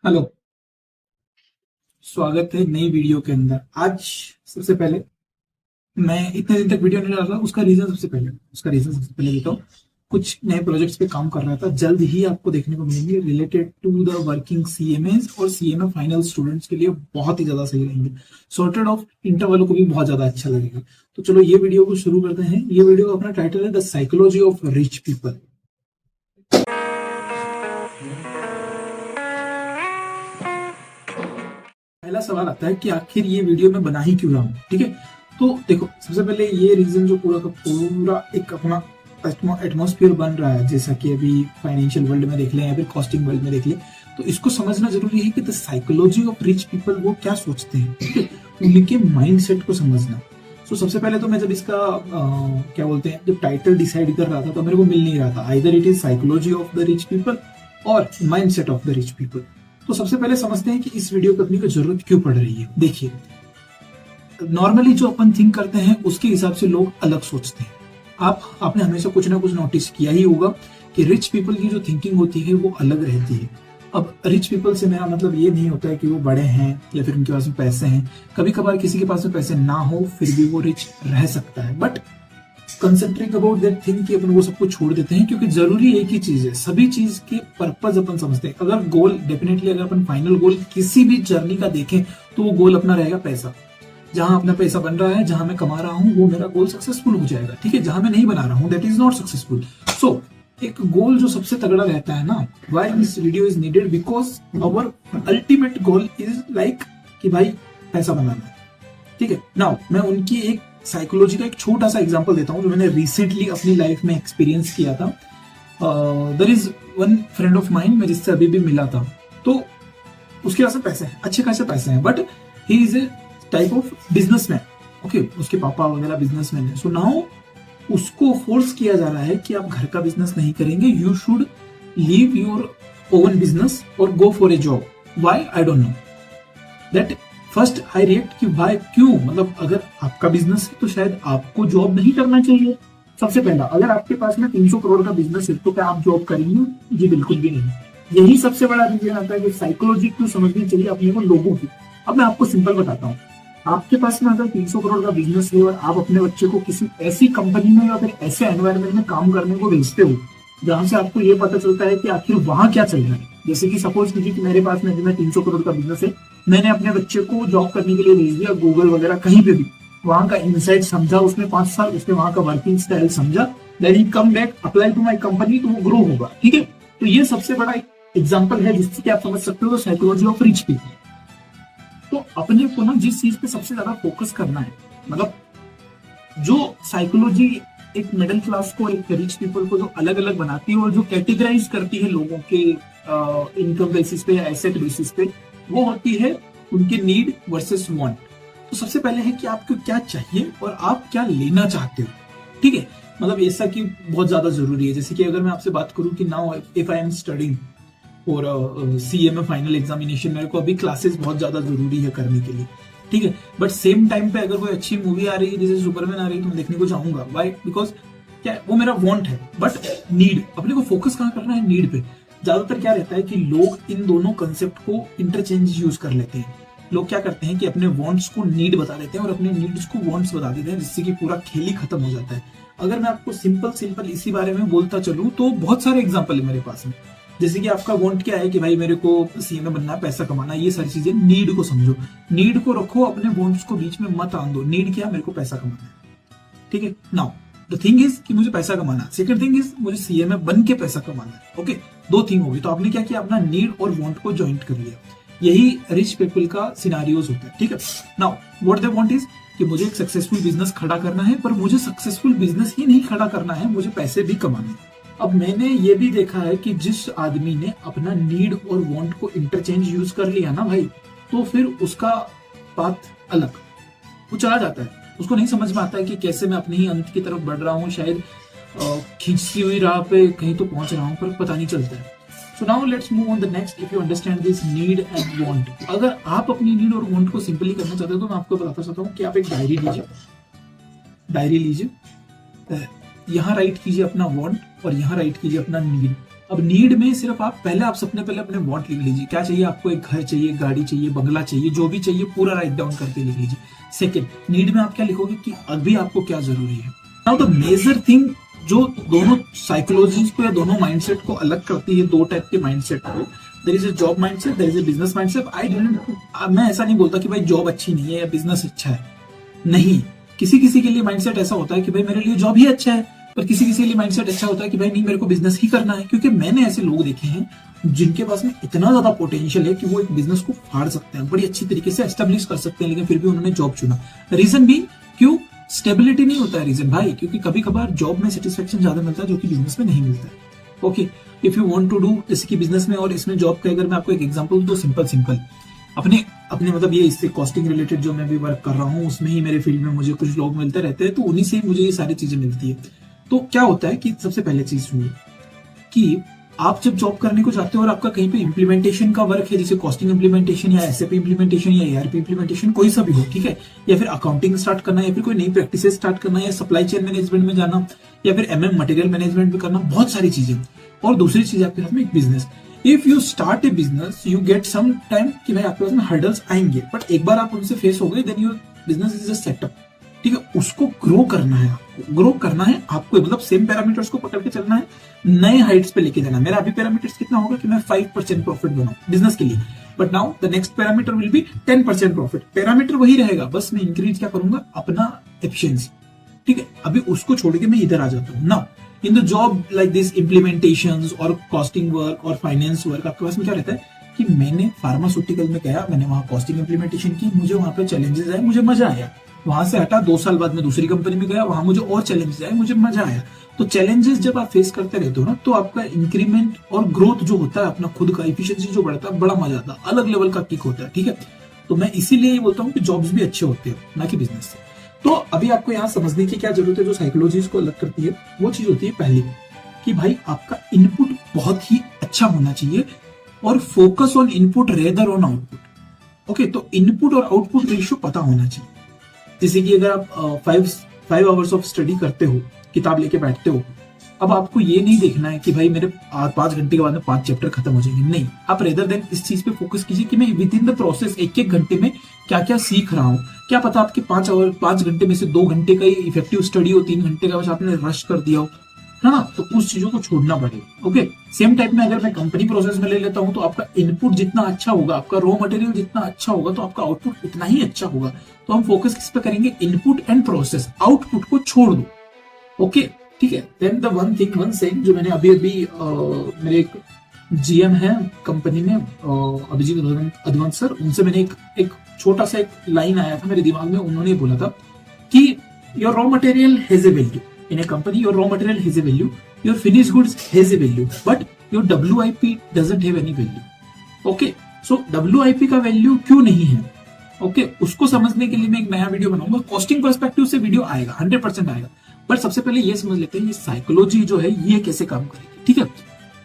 Hello. स्वागत है नई वीडियो के अंदर। आज सबसे पहले मैं इतने दिन तक वीडियो नहीं डाल रहा, उसका रीजन सबसे पहले देता हूँ। कुछ नए प्रोजेक्ट्स पे काम कर रहा था, जल्द ही आपको देखने को मिलेंगे related to the working CMS और सीएमए फाइनल स्टूडेंट्स के लिए बहुत ही ज्यादा सही रहेंगे। सॉर्टेड ऑफ इंटर वालों को भी बहुत ज्यादा अच्छा लगेगा। तो चलो ये वीडियो को शुरू करते हैं। ये वीडियो का अपना टाइटल है the psychology of rich people. पहला सवाल आता है कि आखिर ये वीडियो मैं बना ही क्यों रहा हूँ। ठीक है, तो देखो सबसे पहले ये रीजन जो पूरा का पूरा एक अपना एटमॉस्फेयर बन रहा है, जैसा कि अभी फाइनेंशियल वर्ल्ड में देख लें या फिर कॉस्टिंग वर्ल्ड में देख लें, तो इसको समझना जरूरी है कि the psychology of rich people वो क्या सोचते हैं। ठीक है, उनके माइंडसेट को समझना। तो सबसे पहले तो मैं जब इसका क्या बोलते हैं, जब टाइटल डिसाइड कर रहा था तो मेरे को मिल नहीं रहा था, either it is psychology of the rich people और mindset of the rich people. तो सबसे पहले समझते हैं कि इस वीडियो करने की जरूरत क्यों पड़ रही है। देखिए, नॉर्मली जो अपन थिंक करते हैं उसके हिसाब से लोग अलग सोचते हैं। आपने हमेशा कुछ ना कुछ नोटिस किया ही होगा कि रिच पीपल की जो थिंकिंग होती है वो अलग रहती है। अब रिच पीपल से मेरा मतलब ये नहीं होता है कि वो बड़े हैं या फिर उनके पास में पैसे हैं। कभी कभार किसी के पास में पैसे ना हो फिर भी वो रिच रह सकता है, but concentrate about that thing कि अपन वो सब कुछ छोड़ देते हैं, क्योंकि जरूरी एक ही चीज है, सभी चीज के पर्पज अपन समझते हैं। अगर गोल डेफिनेटली, अगर अपन फाइनल गोल किसी भी जर्नी का देखें तो वो गोल अपना रहेगा पैसा। जहां अपना पैसा बन रहा है, जहां मैं कमा रहा हूं, वो मेरा गोल सक्सेसफुल हो जाएगा। ठीक है, जहां मैं नहीं बना रहा हूं that is not successful. So एक गोल जो सबसे तगड़ा रहता है ना, why this video is needed, because our ultimate goal is like कि भाई पैसा बनाना है। ठीक है, नाउ मैं उनकी एक साइकोलॉजी का एक छोटा सा एग्जांपल देता हूं जो मैंने रिसेंटली अपनी लाइफ में एक्सपीरियंस किया था। There is one friend of mine, मैं जिससे अभी भी मिला था, तो उसके पास पैसे हैं, अच्छे खासे पैसे हैं, but he is a type of businessman. Okay, उसके पापा वगैरह बिजनेसमैन है। सो नाउ उसको फोर्स किया जा रहा है कि आप घर का बिजनेस नहीं करेंगे, you should leave your own business और go for a job. Why I don't know that. First I react कि भाई क्यों, मतलब अगर आपका बिजनेस है तो शायद आपको जॉब नहीं करना चाहिए। सबसे पहला, अगर आपके पास में 300 करोड़ का बिजनेस है तो क्या आप जॉब करेंगे? जी बिल्कुल भी नहीं। यही सबसे बड़ा रीजन आता है कि साइकोलॉजी क्यों समझनी चाहिए अपने को लोगों की। अब मैं आपको सिंपल बताता हूँ, आपके पास में अगर 300 करोड़ का बिजनेस है और आप अपने बच्चे को किसी ऐसी कंपनी में या फिर ऐसे एनवायरमेंट में काम करने को भेजते हो जहां से आपको ये पता चलता है कि आखिर वहां क्या चल रहा है। जैसे कि सपोज कीजिए कि मेरे पास में 300 करोड़ का बिजनेस है, मैंने अपने बच्चे को जॉब करने के लिए भेज दिया गूगल वगैरह कहीं पे भी, वहां का इनसाइट समझा उसने 5 साल, उसने वहां का वर्किंग स्टाइल समझा, then he come back apply to my company, तो वो ग्रो होगा। ठीक है, तो ये सबसे बड़ा एग्जांपल है जिससे कि आप समझ सकते हो साइकोलॉजी ऑफ रिच पीपल। तो अपने को ना जिस चीज पे सबसे ज्यादा फोकस करना है, मतलब जो साइकोलॉजी एक मिडिल क्लास को, एक रिच पीपल को जो अलग अलग बनाती है और जो कैटेगराइज करती है लोगों के इनकम बेसिस पे या एसेट बेसिस पे, वो होती है उनके नीड वर्सेस वांट। तो सबसे पहले है कि आपको क्या चाहिए और आप क्या लेना चाहते हो। ठीक है, मतलब ऐसा कि बहुत ज्यादा जरूरी है। जैसे कि अगर मैं आपसे बात करूं कि now if I am studying और सीएमए फाइनल एग्जामिनेशन, मेरे को अभी क्लासेस बहुत ज्यादा जरूरी है करने के लिए। ठीक है, बट सेम टाइम पे अगर कोई अच्छी मूवी आ रही है जैसे सुपरमैन आ रही है तो मैं देखने को चाहूंगा। वाई? बिकॉज क्या वो मेरा वांट है, बट नीड, अपने को फोकस कहाँ करना है? नीड पे। ज्यादातर क्या रहता है कि लोग इन दोनों कंसेप्ट को इंटरचेंज यूज कर लेते हैं। लोग क्या करते हैं कि अपने वांट्स को नीड बता देते हैं और अपने नीड्स को वांट्स बता देते हैं, जिससे कि पूरा खेल ही खत्म हो जाता है। अगर मैं आपको सिंपल इसी बारे में बोलता चलूं तो बहुत सारे एग्जाम्पल है मेरे पास में। जैसे कि आपका वांट क्या है कि भाई मेरे को सीएमए बनना है, पैसा कमाना, ये सारी चीजें। नीड को समझो, नीड को रखो, अपने वांट्स को बीच में मत आन दो। नीड क्या? मेरे को पैसा कमाना है। ठीक है, नाउ द थिंग इज कि मुझे पैसा कमाना है। सेकंड थिंग इज मुझे सीएमए बन के पैसा कमाना है। ओके, दो थिंग होगी। तो आपने क्या किया? अपना नीड और वांट को ज्वाइंट कर लिया। यही रिच पीपल का सिनारियोज होता है। ठीक है, now what they want is कि मुझे एक सक्सेसफुल बिजनेस खड़ा करना है, पर मुझे सक्सेसफुल बिजनेस ही नहीं खड़ा करना है, मुझे पैसे भी कमाने हैं। अब मैंने ये भी देखा है कि जिस आदमी ने अपना नीड और वांट को इंटरचेंज यूज कर लिया ना भाई, तो फिर उसका पाथ अलग, वो चला जाता है। उसको नहीं समझ में आता है कि कैसे मैं अपने ही अंत की तरफ बढ़ रहा हूँ, शायद खींचती हुई राह पे कहीं तो पहुंच रहा हूँ, पर पता नहीं चलता है। So now let's move on the next. If you understand this need and want, अगर आप अपनी नीड और वांट को सिंपली करना चाहते हो तो मैं आपको बताता चाहता हूँ कि आप एक डायरी लीजिए, यहाँ राइट कीजिए अपना वांट और यहाँ राइट कीजिए अपना नीड। अब नीड में सिर्फ आप पहले अपने वांट लिख लीजिए, क्या चाहिए आपको, एक घर चाहिए, गाड़ी चाहिए, बंगला चाहिए, जो भी चाहिए पूरा राइट डाउन करके लिख लीजिए। सेकंड, नीड में आप क्या लिखोगे कि अभी आपको क्या जरूरी है। नाउ द मेजर थिंग जो दोनों साइकोलॉजीज को या दोनों माइंडसेट को अलग करती है, दो टाइप के माइंडसेट को, there is a job mindset, there is a business mindset. मैं ऐसा नहीं बोलता कि भाई जॉब अच्छी नहीं है या बिजनेस अच्छा है, नहीं, किसी किसी के लिए माइंडसेट ऐसा होता है कि भाई मेरे लिए जॉब ही अच्छा है, पर किसी किसी के लिए माइंडसेट अच्छा होता है कि भाई नहीं मेरे को बिजनेस ही करना है। क्योंकि मैंने ऐसे लोग देखे हैं जिनके पास में इतना ज्यादा पोटेंशियल है कि वो एक बिजनेस को फाड़ सकते हैं, बड़ी अच्छी तरीके से एस्टेब्लिश कर सकते हैं, लेकिन फिर भी उन्होंने जॉब चुना। रीजन भी क्यों, स्टेबिलिटी नहीं होता है रीजन भाई, क्योंकि कभी कभार जॉब में सेटिस्फेक्शन ज्यादा मिलता है जो कि बिजनेस में नहीं मिलता है। Okay, if you want to do, जैसे कि बिजनेस में और इसमें जॉब का अगर मैं आपको एक एग्जांपल दूं, सिंपल अपने अपने मतलब ये इससे कॉस्टिंग रिलेटेड जो मैं भी वर्क कर रहा हूँ उसमें ही मेरे फील्ड में मुझे कुछ लोग मिलते रहते हैं, तो उन्हीं से ही मुझे ये सारी चीजें मिलती है। तो क्या होता है कि सबसे पहले चीज सुनिए कि आप जब जॉब करने को जाते हो और आपका कहीं पे इम्प्लीमेंटेशन का वर्क है, जैसे कॉस्टिंग इम्प्लीमेंटेशन या एसएपी इम्प्लीमेंटेशन या एआरपी इम्प्लीमेंटेशन, कोई सा भी हो, ठीक है, या फिर अकाउंटिंग स्टार्ट करना या फिर कोई नई प्रैक्टिसेस स्टार्ट करना या सप्लाई चेन मैनेजमेंट में जाना या फिर एमएम मटेरियल मैनेजमेंट में करना, बहुत सारी चीजें। और दूसरी चीज आपके साथ में एक business, if you start a business you get some time कि भाई आपके पास में हर्डल्स आएंगे, बट एक बार आप उनसे फेस हो गए then your business is a setup, ठीक है। उसको ग्रो करना है आपको, ग्रो करना है आपको, मतलब सेम पैरामीटर्स को पकड़ के चलना है, नए हाइट्स पे लेके जाना। मेरा अभी पैरामीटर्स कितना होगा कि मैं 5% प्रॉफिट बनाऊं बिजनेस के लिए, but now the next parameter will be 10% profit. Parameter वही रहेगा, बस मैं इंक्रीज क्या करूंगा, अपना एफिशिएंसी, ठीक है। अभी उसको छोड़ के मैं इधर आ जाता हूँ। Now in the job like this implementations और कॉस्टिंग वर्क और फाइनेंस वर्क, आपके पास में क्या रहता है कि मैंने फार्मास्यूटिकल में गया, मैंने वहां कॉस्टिंग इम्प्लीमेंटेशन की, मुझे वहां पे चैलेंजेस आए, मुझे मजा आया। वहां से हटा 2 साल बाद मैं दूसरी कंपनी में गया, वहां मुझे और चैलेंजेस आए, मुझे मजा आया। तो चैलेंजेस जब आप फेस करते रहते हो ना, तो आपका इंक्रीमेंट और ग्रोथ जो होता है, अपना खुद का इफिशियंसी जो बढ़ता है, बड़ा मजा आता है, अलग लेवल का किक होता है, ठीक है। तो मैं इसीलिए ये बोलता हूँ कि जॉब्स भी अच्छे होते हैं, ना कि बिजनेस से। तो अभी आपको यहाँ समझने की क्या जरूरत है, जो साइकोलॉजीज को अलग करती है वो चीज होती है पहली कि भाई आपका इनपुट बहुत ही अच्छा होना चाहिए और focus on input rather on output. Okay, तो इनपुट और आउटपुट रेशियो पता होना चाहिए। जैसे कि अगर आप 5 आवर्स ऑफ स्टडी करते हो, किताब लेके बैठते हो, अब आपको ये नहीं देखना है कि भाई मेरे 5 घंटे के बाद में 5 चैप्टर खत्म हो जाएंगे, नहीं। आप रेदर देन इस चीज पे फोकस कीजिए कि मैं विद इन द प्रोसेस 1-1 घंटे में क्या क्या सीख रहा हूँ। क्या पता आपके 5 घंटे में से 2 घंटे का ही इफेक्टिव स्टडी हो, 3 घंटे का बस आपने रश कर दिया हो, है ना, तो उस चीजों को छोड़ना पड़ेगा। ओके, सेम टाइप में अगर मैं कंपनी प्रोसेस में ले लेता हूं, तो आपका इनपुट जितना अच्छा होगा, आपका रॉ मटेरियल जितना अच्छा होगा, तो आपका आउटपुट उतना ही अच्छा होगा। तो हम फोकस किस पे करेंगे, इनपुट एंड प्रोसेस, आउटपुट को छोड़ दो। ओके, ठीक है। देन द वन सेइंग जो मैंने अभी मेरे एक जीएम है कंपनी में, अभिजीत अद्वंत सर, उनसे मैंने एक छोटा सा एक लाइन आया था मेरे दिमाग में, उन्होंने बोला था कि your raw material has a value in a company, your raw material has a value, your finished goods has a value, but your WIP doesn't have any value. Okay, so WIP का value क्यों नहीं है, okay, उसको समझने के लिए मैं एक नया वीडियो बनाऊंगा, कॉस्टिंग पर्सपेक्टिव से वीडियो आएगा, 100% आएगा। बट सबसे पहले ये समझ लेते हैं ये साइकोलॉजी जो है ये कैसे काम करेगी, ठीक है।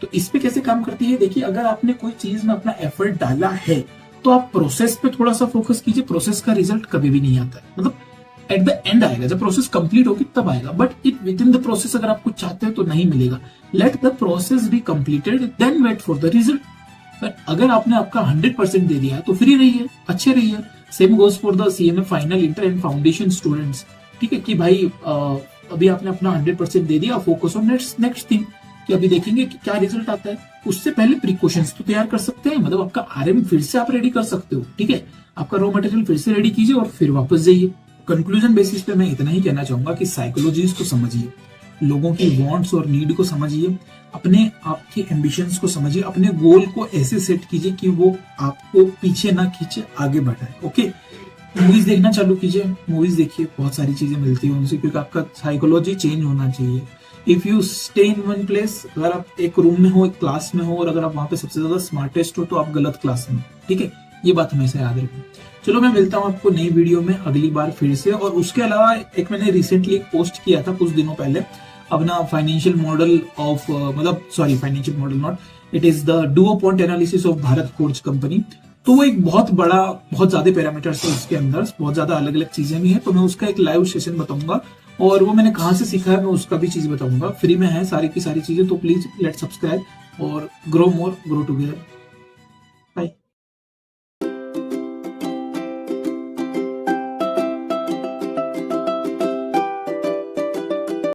तो इस पे कैसे काम करती है, देखिए, अगर आपने कोई चीज में अपना एफर्ट डाला है तो आप प्रोसेस पे थोड़ा सा फोकस कीजिए। प्रोसेस का रिजल्ट कभी भी नहीं आता है, मतलब एट द एंड आएगा, जब प्रोसेस कंप्लीट होगी तब आएगा, but it within the process अगर आप कुछ चाहते हैं तो नहीं मिलेगा। Let the process be completed then wait for the result. अगर आपने आपका 100% दे दिया है तो फ्री रहिए, अच्छे रहिए। Same goes for the CMA final, inter and foundation students, ठीक है, कि भाई अभी आपने अपना 100% दे दिया, फोकस ऑन नेक्स्ट थिंग, कि अभी देखेंगे कि क्या रिजल्ट आता है। उससे पहले प्रिकॉशंस तो तैयार कर सकते हैं, मतलब आपका आरएम फिर से आप रेडी कर सकते हो, ठीक है, आपका रॉ मटेरियल फिर से रेडी कीजिए और फिर वापस जाइए। कंक्लूजन बेसिस पे मैं इतना ही कहना चाहूंगा कि साइकोलॉजीज को समझिए, लोगों की वांट्स और नीड को समझिए, अपने आपके एम्बिशंस को समझिए, अपने गोल को ऐसे सेट कीजिए कि वो आपको पीछे ना खींचे, आगे बढ़ाए। ओके, मूवीज देखना चालू कीजिए, मूवीज देखिए, बहुत सारी चीजें मिलती है उनसे, क्योंकि आपका साइकोलॉजी चेंज होना चाहिए। If you stay in one place, अगर आप एक रूम में हो, एक क्लास में हो, और अगर आप वहां पे सबसे ज्यादा स्मार्टेस्ट हो तो आप गलत क्लास में, ठीक है, ये बात हमेशा याद रखें। चलो, मैं मिलता हूं आपको नई वीडियो में अगली बार फिर से। और उसके अलावा एक मैंने रिसेंटली एक पोस्ट किया था कुछ दिनों पहले, अपना financial model of financial model not, it is the DuPont analysis of Bharat Forge company. तो वो एक बहुत बड़ा, बहुत ज्यादा पैरामीटर्स है उसके अंदर, बहुत ज्यादा अलग अलग चीजें भी हैं, तो मैं उसका एक लाइव सेशन बताऊंगा, और वो मैंने कहाँ से सीखा है मैं उसका भी चीज बताऊंगा। फ्री में है सारी की सारी चीजें, तो प्लीज लेट सब्सक्राइब। और ग्रो मोर, ग्रो टुगेदर।